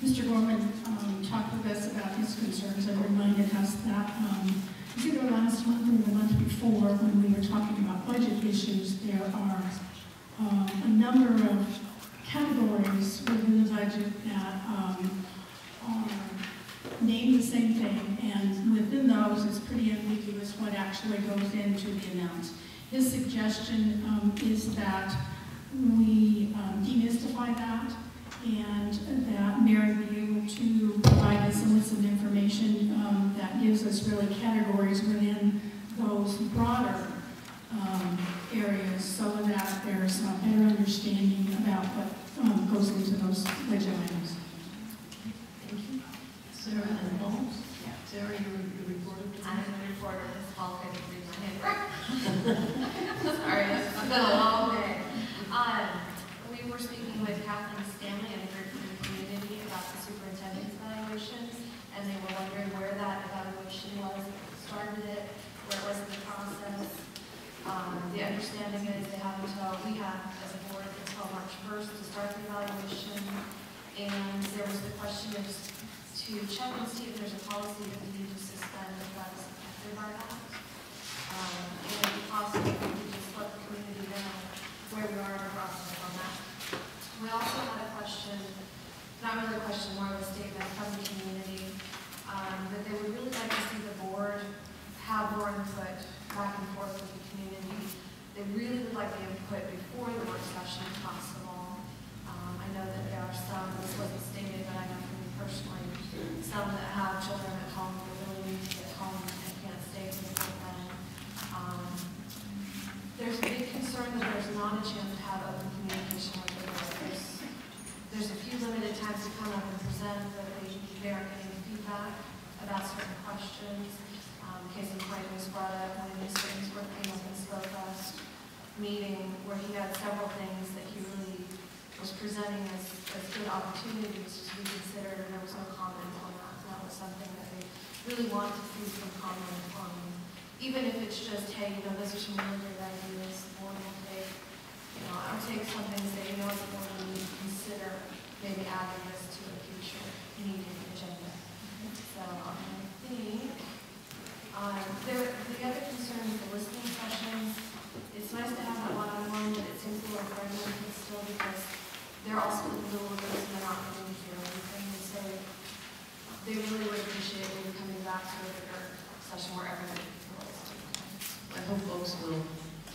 Mr. Gorman talked with us about his concerns and reminded us that either last month or the month before, when we were talking about budget issues, there are a number of categories within the budget that are named the same thing, and within those it's pretty ambiguous what actually goes into the amounts. His suggestion is that we demystify that, and that Mary be able to provide us with some information that gives us really categories within those broader areas, so that there's a better understanding about what goes into those budget items. Thank you. Sarah and Holmes? Yeah. Sarah, you reported to me? I'm a reporter. This fall couldn't read my handwriting. Sorry, it's been a long day. We were speaking with Kathleen Stanley and a group from the community about the superintendent's evaluations, and they were wondering where that evaluation was, started it, where it was in the process. The understanding is they have until, we have as a board until March 1st to start the evaluation, and there was the question of to check and see if there's a policy that we need to suspend if that is affected by that. And if possible, we could just let the community know where we are in our process on that. We also had a question, not really a question, more of a statement from the community, that they would really like to see the board have more input back and forth with the community. They really would like the input before the work session if possible. I know that there are some, this wasn't stated, but I know from me personally, some that have children at home that really need to get home and can't stay for the whole thing. There's a big concern that there's not a chance to have open communication with the board. There's a few limited times to come up and present, but they aren't getting feedback about certain questions. Case in point was brought up when Mr. Ainsworth came up in Slowfest meeting, where he had several things that he really was presenting as good opportunities to be considered, and there was no comment on that. And that was something that they really want to see some comment on. Even if it's just, hey, you know, those are some really great ideas, the board will take, you know, I'll take something and say, you know, the board will need to consider maybe adding this to a future meeting agenda. So I think the other concern is the listening sessions. It's nice to have that one-on-one, but it seems a little fragmented still because they're also in the middle of this and they're not going to hear anything. And so they really would appreciate maybe coming back to a bigger session where everybody can feel it. I hope folks will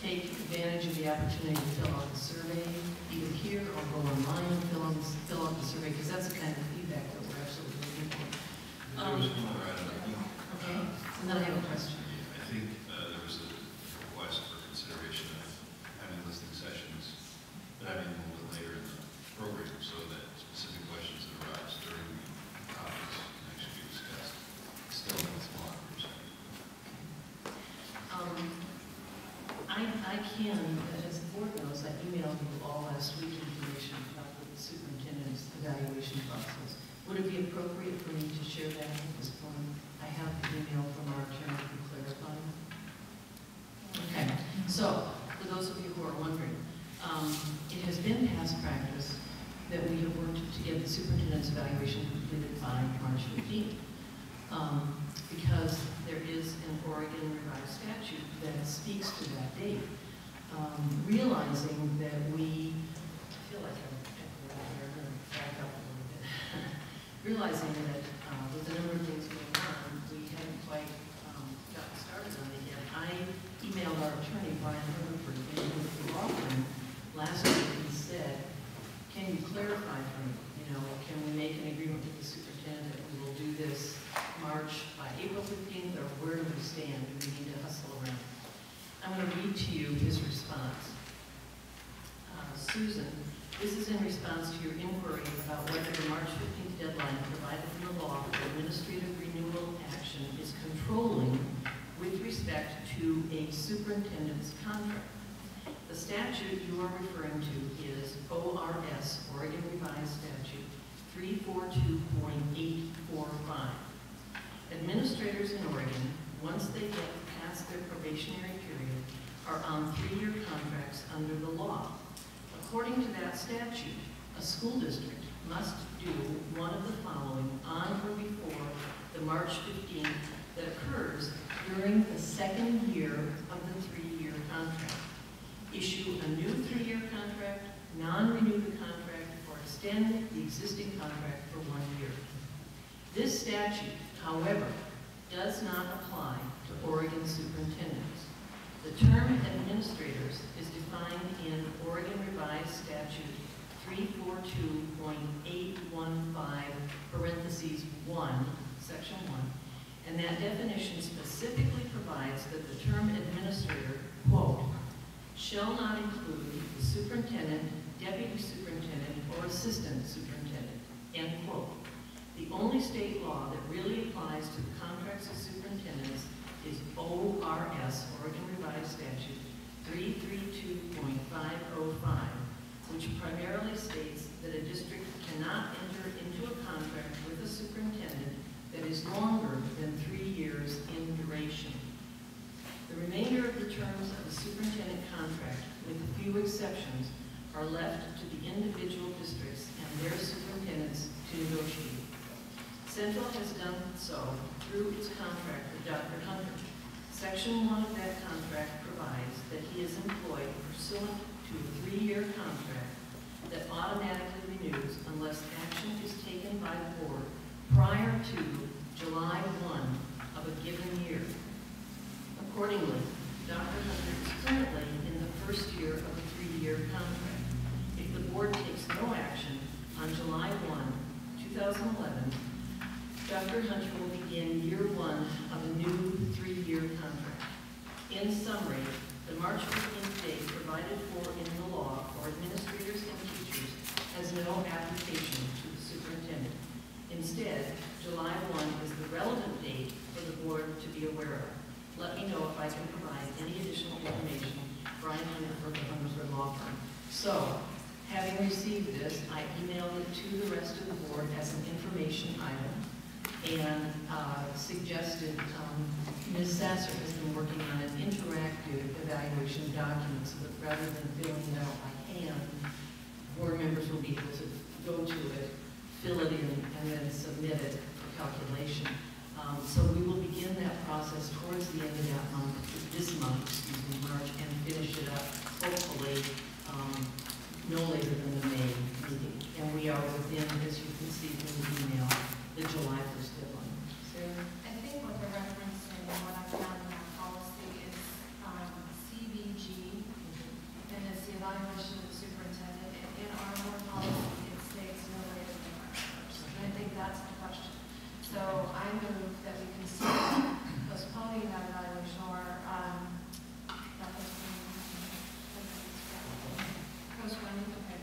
take advantage of the opportunity to fill out the survey, either here or go online and fill out the survey, because that's the kind of feedback that we're absolutely looking for. Okay, and then I have a question. I think there was a request for consideration of having listening sessions, but having them a little later in the program so that specific questions that arise during the topics can actually be discussed. Still, it's a lot per se. I can, as the board knows, I emailed you all last week information about the superintendent's evaluation process. Would it be appropriate for me to share that at this point? I have the email from our attorney to clarify. Okay, so for those of you who are wondering, it has been past practice that we have worked to get the superintendent's evaluation completed by March 15th. Because there is an Oregon revised statute that speaks to that date. Realizing that I feel like I'm going to back up a little bit. Realizing that with a number of things going on, we haven't quite gotten started on it yet. I emailed our attorney, Brian Rutherford, with the law firm last week and said, can you clarify for me? You know, can we make an agreement with the superintendent that we will do this by April 15th, or where do we stand? Do we need to hustle around? I'm going to read to you his response. Susan, this is in response to your inquiry about whether the March 15th deadline provided in the law for administrative renewal action is controlling with respect to a superintendent's contract. The statute you are referring to is ORS, Oregon Revised Statute 342.845. Administrators in Oregon, once they get past their probationary period, are on 3-year contracts under the law. According to that statute, a school district must do one of the following on or before the March 15th that occurs during the second year of the 3-year contract. Issue a new 3-year contract, non-renew the contract, or extend the existing contract for 1 year. This statute, however, does not apply to Oregon superintendents. The term administrators is defined in Oregon Revised Statute 342.815, parentheses 1, section 1, and that definition specifically provides that the term administrator, quote, shall not include the superintendent, deputy superintendent, or assistant superintendent, end quote. The only state law that really applies to the contracts of superintendents is ORS, Oregon Revised Statute 332.505, which primarily states that a district cannot enter into a contract with a superintendent that is longer than 3 years in duration. The remainder of the terms of the superintendent contract, with a few exceptions, are left to the individual districts and their superintendents to negotiate. Central has done so through its contract with Dr. Hunter. Section 1 of that contract provides that he is employed pursuant to a 3-year contract that automatically renews unless action is taken by the board prior to July 1 of a given year. Accordingly, Dr. Hunter is currently in the first year of a 3-year contract. If the board takes no action on July 1, 2011, Dr. Hunter will begin year 1 of a new 3-year contract. In summary, the March 15th date provided for in the law for administrators and teachers has no application to the superintendent. Instead, July 1 is the relevant date for the board to be aware of. Let me know if I can provide any additional information. Brian Hunter for the Huntersburg Law Firm. So, having received this, I emailed it to the rest of the board as an information item and suggested Ms. Sasser has been working on an interactive evaluation document so that rather than filling it out by hand, board members will be able to go to it, fill it in, and then submit it for calculation. So we will begin that process towards the end of that month, March, and finish it up, hopefully, no later than the May meeting. And we are within, as you can see from the email, the July 1st deadline. Sarah? I think what they're referencing, what I found in that policy is CBG, and it's the evaluation of the superintendent. And in our board policy, it states no later than March 1st. And I think that's the question. So I move that we consider postponing that evaluation or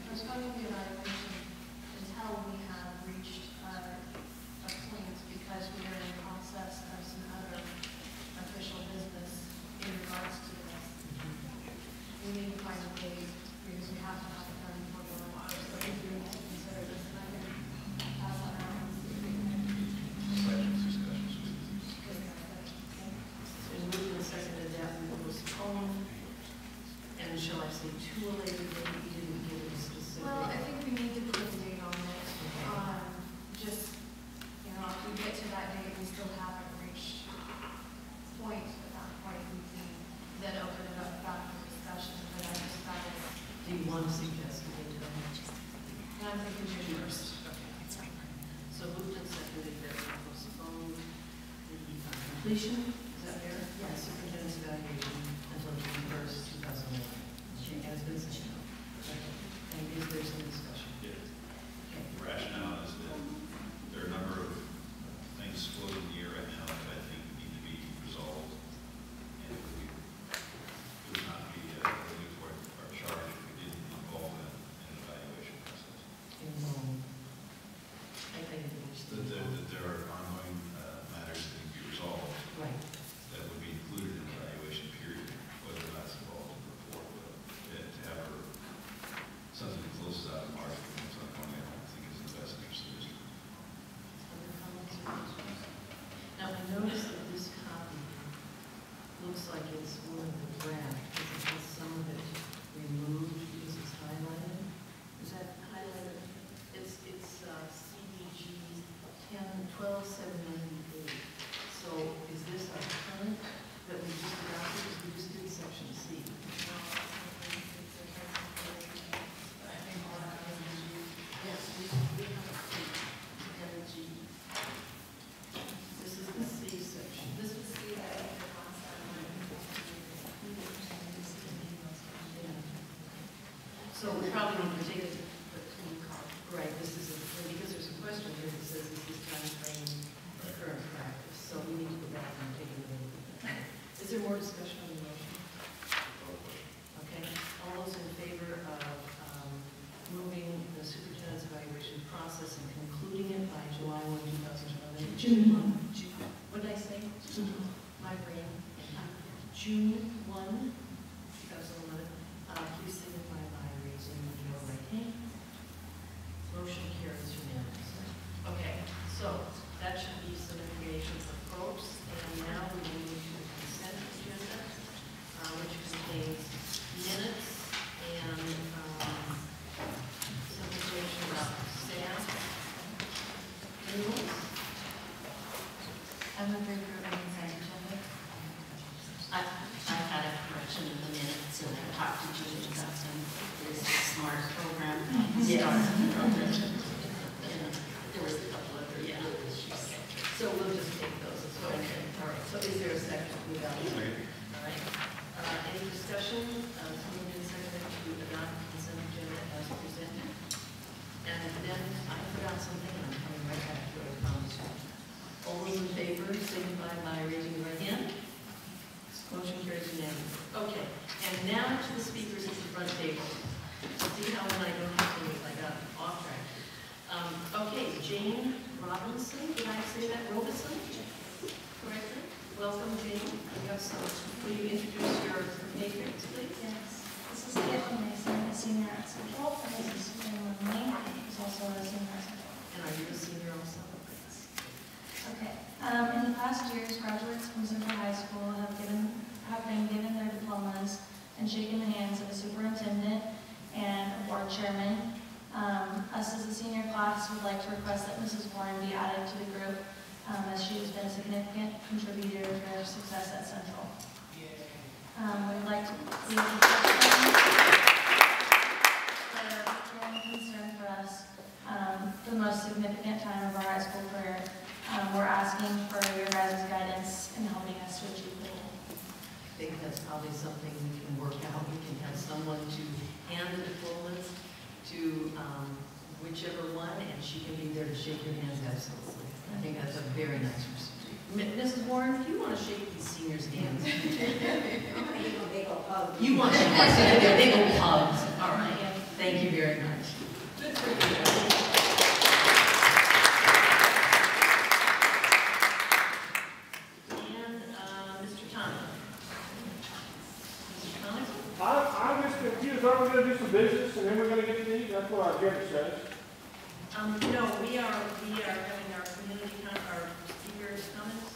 postponing the evaluation until we have reached a point, because we are in the process of some other official business in regards to this. We need to find a date because we have to have it done before the July. So we do need to consider this, and I can pass that around. And moved and seconded that we will postpone, and shall I say to a later date? We didn't give a specific. Well, I think we need to put a date on it. Just, you know, if we get to that date, we still haven't reached point at that point, we can then open it up back for discussion. But I just thought it, Do you want to suggest a date? and I'm thinking June first. Okay. So moved and seconded that we postpone the completion, is that fair? Yes. Superintendent's evaluation until June 1st, 2011. Has been said. And is there some discussion? Yeah. Okay. The rationale is that there are a number of things floating in the air right now that I think need to be resolved, and it would not be really for our charge if we didn't involve in an evaluation process. I think That there are ongoing matters that need to be resolved right. that would be included in the evaluation period, whether that's involved in the report, but to have something that closes out So we probably need to take it, right, this is, because there's a question here that says this is time frame current practice, so we need to go back and take a look at that. Is there more discussion on the motion? Okay, all those in favor of moving the superintendent's evaluation process and concluding it by July 1, 2011? June 1. What did I say? My brain. June 1, 2011. Please signify by raising your right hand. Motion carries unanimously. Okay, so that should be some information for folks. And now we will move to the consent agenda, which contains minutes and some information about staff. Rules. I move to approve the consent agenda. I had a correction in the minutes, and I talked to Julie about them. It's a SMART program. Yeah. There was a couple of other issues. So we'll just take those as well. Okay. All right. So is there a second? Without all right. Any discussion? Moving in second to adopt the consent agenda as presented. And then I forgot something, and I'm coming right back to it. I promise you. All those in favor signify by raising your right hand. Motion carries unanimously. Okay. And now to the speakers at the front table. See how when I don't have to move, I got off track. Okay, Jane Robinson, did I say that? Robinson? Correctly? Welcome, Jane. You have some. Will you introduce your matrix, please? Yes. This is Caitlin Mason, a senior at Central, and this is Jane Lane, who's also a senior at Central. And are you a senior also? Okay. In the past years, graduates from Central High School have been given their diplomas and shaken the hands of a superintendent and a board chairman. Us as a senior class would like to request that Mrs. Warren be added to the group, as she has been a significant contributor to their success at Central. We'd like to leave a question for a growing concern for us. The most significant time of our high school career. We're asking for your guys' guidance in helping us to achieve the goal. I think that's probably something we can work out. We can have someone to hand the diplomas to whichever one, and she can be there to shake your hands. Absolutely. I think that's a very nice procedure. Mrs. Warren, do you want to shake these seniors' hands? You want to shake their big old hugs. All right. Thank you very much. Good for you. I'm just confused. Aren't we going to do some business and then we're going to get to these? That's what our agenda says. No, we are having our community, our speakers' comments.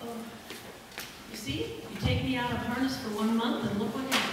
Oh, you see, you take me out of harness for 1 month and look what happens.